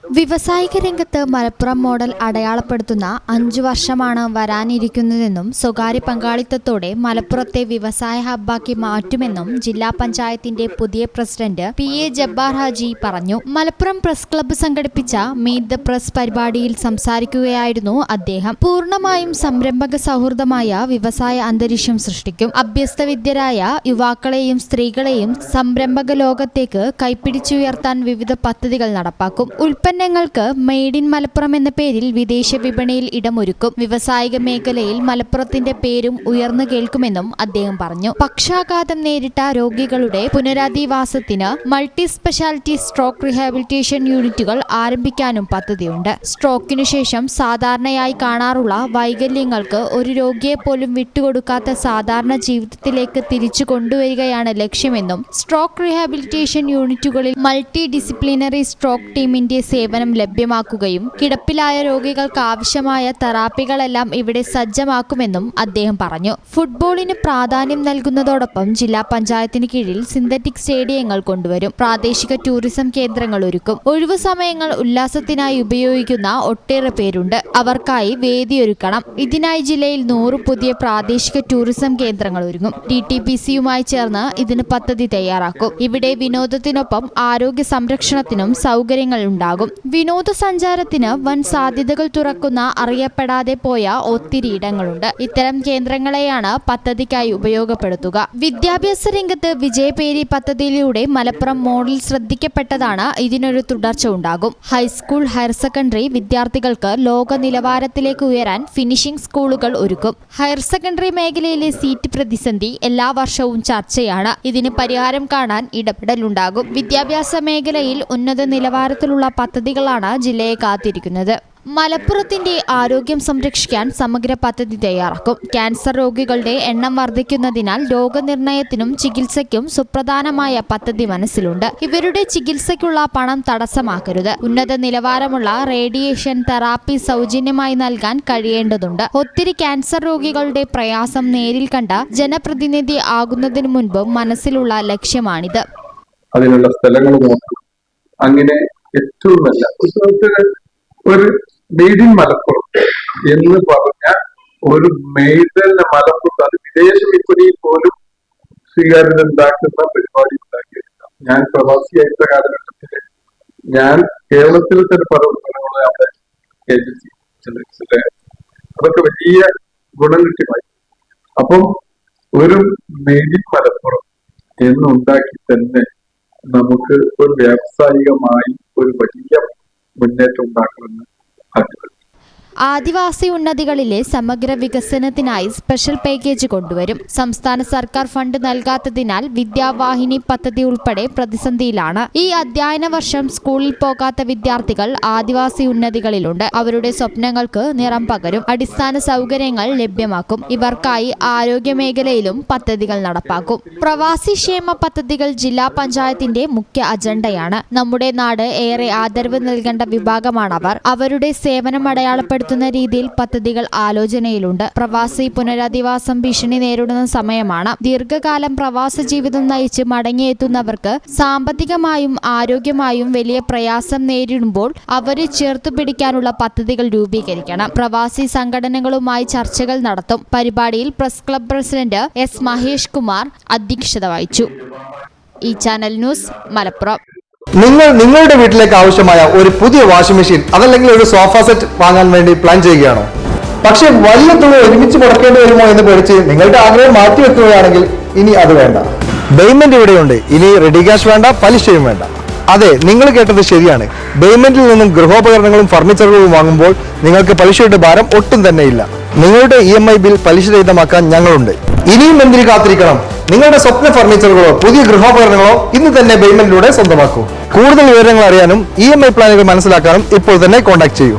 വ്യവസായിക രംഗത്ത് മലപ്പുറം മോഡൽ അടയാളപ്പെടുത്തുന്ന 5 വർഷമാണ് വരാനിരിക്കുന്നതെന്നും സ്വകാര്യ പങ്കാളിത്തത്തോടെ മലപ്പുറത്തെ വ്യവസായ ഹബ്ബാക്കി മാറ്റുമെന്നും ജില്ലാ പഞ്ചായത്തിന്റെ പുതിയ പ്രസിഡന്റ് PA ജബ്ബാർ ഹാജി പറഞ്ഞു. മലപ്പുറം പ്രസ് ക്ലബ്ബ് സംഘടിപ്പിച്ച മീറ്റ് ദ പ്രസ് പരിപാടിയിൽ സംസാരിക്കുകയായിരുന്നു അദ്ദേഹം. പൂർണ്ണമായും സംരംഭക സൗഹൃദമായ വ്യവസായ അന്തരീക്ഷം സൃഷ്ടിക്കും. അഭ്യസ്തവിദ്യരായ യുവാക്കളെയും സ്ത്രീകളെയും സംരംഭക ലോകത്തേക്ക് കൈപ്പിടിച്ചുയർത്താൻ വിവിധ പദ്ധതികൾ നടപ്പാക്കും. ഉൽപ്പന്നങ്ങൾക്ക് മെയ്ഡ് ഇൻ മലപ്പുറം എന്ന പേരിൽ വിദേശ വിപണിയിൽ ഇടമൊരുക്കും. വ്യവസായിക മേഖലയിൽ മലപ്പുറത്തിന്റെ പേരും ഉയർന്നു കേൾക്കുമെന്നും അദ്ദേഹം പറഞ്ഞു. പക്ഷാഘാതം നേരിട്ട രോഗികളുടെ പുനരധിവാസത്തിന് മൾട്ടി സ്പെഷ്യാലിറ്റി സ്ട്രോക്ക് റീഹാബിലിറ്റേഷൻ യൂണിറ്റുകൾ ആരംഭിക്കാനും പദ്ധതിയുണ്ട്. സ്ട്രോക്കിനു ശേഷം സാധാരണയായി കാണാറുള്ള വൈകല്യങ്ങൾക്ക് ഒരു രോഗിയെ പോലും വിട്ടുകൊടുക്കാത്ത സാധാരണ ജീവിതത്തിലേക്ക് തിരിച്ചു കൊണ്ടുവരികയാണ് ലക്ഷ്യമെന്നും സ്ട്രോക്ക് റീഹാബിലിറ്റേഷൻ യൂണിറ്റുകളിൽ മൾട്ടി ഡിസിപ്ലിനറി സ്ട്രോക്ക് ടീമിന്റെ സേവനം ലഭ്യമാക്കുകയും കിടപ്പിലായ രോഗികൾക്ക് ആവശ്യമായ തെറാപ്പികളെല്ലാം ഇവിടെ സജ്ജമാക്കുമെന്നും അദ്ദേഹം പറഞ്ഞു. ഫുട്ബോളിന് പ്രാധാന്യം നൽകുന്നതോടൊപ്പം ജില്ലാ പഞ്ചായത്തിന് കീഴിൽ സിന്തറ്റിക് സ്റ്റേഡിയങ്ങൾ കൊണ്ടുവരും. പ്രാദേശിക ടൂറിസം കേന്ദ്രങ്ങൾ ഒരുക്കും. ഒഴിവു സമയങ്ങൾ ഉല്ലാസത്തിനായി ഉപയോഗിക്കുന്ന ഒട്ടേറെ പേരുണ്ട്. അവർക്കായി വേദിയൊരുക്കണം. ഇതിനായി ജില്ലയിൽ 100 പുതിയ പ്രാദേശിക ടൂറിസം കേന്ദ്രങ്ങൾ ഒരുങ്ങും. DTPCയുമായി ചേർന്ന് ഇതിന് പദ്ധതി തയ്യാറാക്കും. ഇവിടെ വിനോദത്തിനൊപ്പം ആരോഗ്യ സംരക്ഷണത്തിനും സൗകര്യങ്ങൾ ഉണ്ടാകും. വിനോദസഞ്ചാരത്തിന് വൻ സാധ്യതകൾ തുറക്കുന്ന അറിയപ്പെടാതെ പോയ ഒത്തിരി ഇടങ്ങളുണ്ട്. ഇത്തരം കേന്ദ്രങ്ങളെയാണ് പദ്ധതിക്കായി ഉപയോഗപ്പെടുത്തുക. വിദ്യാഭ്യാസ രംഗത്ത് വിജയപേരി പദ്ധതിയിലൂടെ മലപ്പുറം മോഡൽ ശ്രദ്ധിക്കപ്പെട്ടതാണ്. ഇതിനൊരു തുടർച്ച ഉണ്ടാകും. ഹൈസ്കൂൾ, ഹയർ സെക്കൻഡറി വിദ്യാർത്ഥികൾക്ക് ലോക നിലവാരത്തിലേക്ക് ഉയരാൻ ഫിനിഷിംഗ് സ്കൂളുകൾ ഒരുക്കും. ഹയർ സെക്കൻഡറി മേഖലയിലെ സീറ്റ് പ്രതിസന്ധി എല്ലാ വർഷവും ചർച്ചയാണ്. ഇതിന് പരിഹാരം കാണാൻ ഇടപെടലുണ്ടാകും. വിദ്യാഭ്യാസ മേഖലയിൽ ഉന്നത നിലവാരത്തിലുള്ള പദ്ധതികളാണ് ജില്ലയെ കാത്തിരിക്കുന്നത്. മലപ്പുറത്തിന്റെ ആരോഗ്യം സംരക്ഷിക്കാൻ സമഗ്ര പദ്ധതി തയ്യാറാക്കും. ക്യാൻസർ രോഗികളുടെ എണ്ണം വർദ്ധിക്കുന്നതിനാൽ രോഗനിർണയത്തിനും ചികിത്സയ്ക്കും സുപ്രധാനമായ പദ്ധതി മനസ്സിലുണ്ട്. ഇവരുടെ ചികിത്സയ്ക്കുള്ള പണം തടസ്സമാക്കരുത്. ഉന്നത നിലവാരമുള്ള റേഡിയേഷൻ തെറാപ്പി സൗജന്യമായി നൽകാൻ കഴിയേണ്ടതുണ്ട്. ഒത്തിരി ക്യാൻസർ രോഗികളുടെ പ്രയാസം നേരിൽ കണ്ട ജനപ്രതിനിധി ആകുന്നതിനു മുൻപ് മനസ്സിലുള്ള ലക്ഷ്യമാണിത്. അതിനുള്ള സ്ഥലങ്ങൾ നോക്കും. അങ്ങനെ ഏറ്റവും നല്ല ഒരു മെയ്ഡ് ഇൻ മലപ്പുറം എന്ന് പറഞ്ഞ ഒരു മെയ്ഡ് മലപ്പുറത്ത് അത് വിദേശ വിപണിയിൽ പോലും സ്വീകാര്യത ഉണ്ടാക്കുന്ന പരിപാടി ഉണ്ടാക്കിയെടുക്കാം. ഞാൻ പ്രവാസിയായിട്ടുള്ള കാലഘട്ടത്തില് ഞാൻ കേരളത്തിൽ തന്നെ പല സ്ഥലങ്ങളും അവിടെ ഏജൻസി അതൊക്കെ വലിയ ഗുണം കിട്ടിയമായി. അപ്പം ഒരു മെയ്ഡ് ഇൻ മലപ്പുറം എന്നുണ്ടാക്കി തന്നെ നമുക്ക് ഒരു വ്യാവസായികമായി ഒരു വലിയ മുന്നേറ്റം ഉണ്ടാക്കുമെന്ന് ആഗ്രഹിക്കുന്നു. ആദിവാസി ഉന്നതികളിലെ സമഗ്ര വികസനത്തിനായി സ്പെഷ്യൽ പാക്കേജ് കൊണ്ടുവരും. സംസ്ഥാന സർക്കാർ ഫണ്ട് നൽകാത്തതിനാൽ വിദ്യാവാഹിനി പദ്ധതി ഉൾപ്പെടെ പ്രതിസന്ധിയിലാണ്. ഈ അധ്യയന വർഷം സ്കൂളിൽ പോകാത്ത വിദ്യാർത്ഥികൾ ആദിവാസി ഉന്നതികളിലുണ്ട്. അവരുടെ സ്വപ്നങ്ങൾക്ക് നിറം പകരും. അടിസ്ഥാന സൗകര്യങ്ങൾ ലഭ്യമാക്കും. ഇവർക്കായി ആരോഗ്യ മേഖലയിലും പദ്ധതികൾ നടപ്പാക്കും. പ്രവാസി ക്ഷേമ പദ്ധതികൾ ജില്ലാ പഞ്ചായത്തിന്റെ മുഖ്യ അജണ്ടയാണ്. നമ്മുടെ നാട് ഏറെ ആദരവ് നൽകേണ്ട വിഭാഗമാണവർ. അവരുടെ സേവനം അടയാളപ്പെടുത്തുന്ന രീതിയിൽ പദ്ധതികൾ ആലോചനയിലുണ്ട്. പ്രവാസി പുനരധിവാസം ഭീഷണി നേരിടുന്ന സമയമാണ്. ദീർഘകാലം പ്രവാസ ജീവിതം നയിച്ച് മടങ്ങിയെത്തുന്നവർക്ക് സാമ്പത്തികമായും ആരോഗ്യമായും വലിയ പ്രയാസം നേരിടുമ്പോൾ അവരെ ചേർത്തുപിടിക്കാനുള്ള പദ്ധതികൾ രൂപീകരിക്കണം. പ്രവാസി സംഘടനകളുമായി ചർച്ചകൾ നടത്തും. പരിപാടിയിൽ press club president S Mahesh Kumar അധ്യക്ഷത വഹിച്ചു. ഈ ചാനൽ ന്യൂസ് മലപ്പുറം. നിങ്ങളുടെ വീട്ടിലേക്ക് ആവശ്യമായ ഒരു പുതിയ വാഷിംഗ് മെഷീൻ അതല്ലെങ്കിൽ ഒരു സോഫ സെറ്റ് വാങ്ങാൻ വേണ്ടി പ്ലാൻ ചെയ്യുകയാണോ? പക്ഷേ വലിയ തുക ഒരുമിച്ച് മുടക്കേണ്ടി വരുമോ എന്ന് പേടിച്ച് നിങ്ങളുടെ ആഗ്രഹം മാറ്റിവെക്കുകയാണെങ്കിൽ ഇനി അത് വേണ്ട. ബേയ്മെന്റ് ഇവിടെയുണ്ട്. ഇനി റെഡി ക്യാഷ് വേണ്ട, പലിശയും വേണ്ട. അതെ, നിങ്ങൾ കേട്ടത് ശരിയാണ്. ബേയ്മെന്റിൽ നിന്നും ഗൃഹോപകരണങ്ങളും ഫർണിച്ചറുകളും വാങ്ങുമ്പോൾ നിങ്ങൾക്ക് പലിശയുടെ ഭാരം ഒട്ടും തന്നെ ഇല്ല. നിങ്ങളുടെ EMI ബിൽ പലിശരഹിതമാക്കാൻ ഞങ്ങളുണ്ട്. ഇനിയും എന്തിനു കാത്തിരിക്കണം? നിങ്ങളുടെ സ്വപ്ന ഫർണിച്ചറുകളോ പുതിയ ഗൃഹോപകരണങ്ങളോ ഇന്ന് തന്നെ ബേയ്മെന്റിലൂടെ സ്വന്തമാക്കൂ. കൂടുതൽ വിവരങ്ങൾ അറിയാനും EMI പ്ലാനുകൾ മനസ്സിലാക്കാനും ഇപ്പോൾ തന്നെ കോൺടാക്ട് ചെയ്യൂ.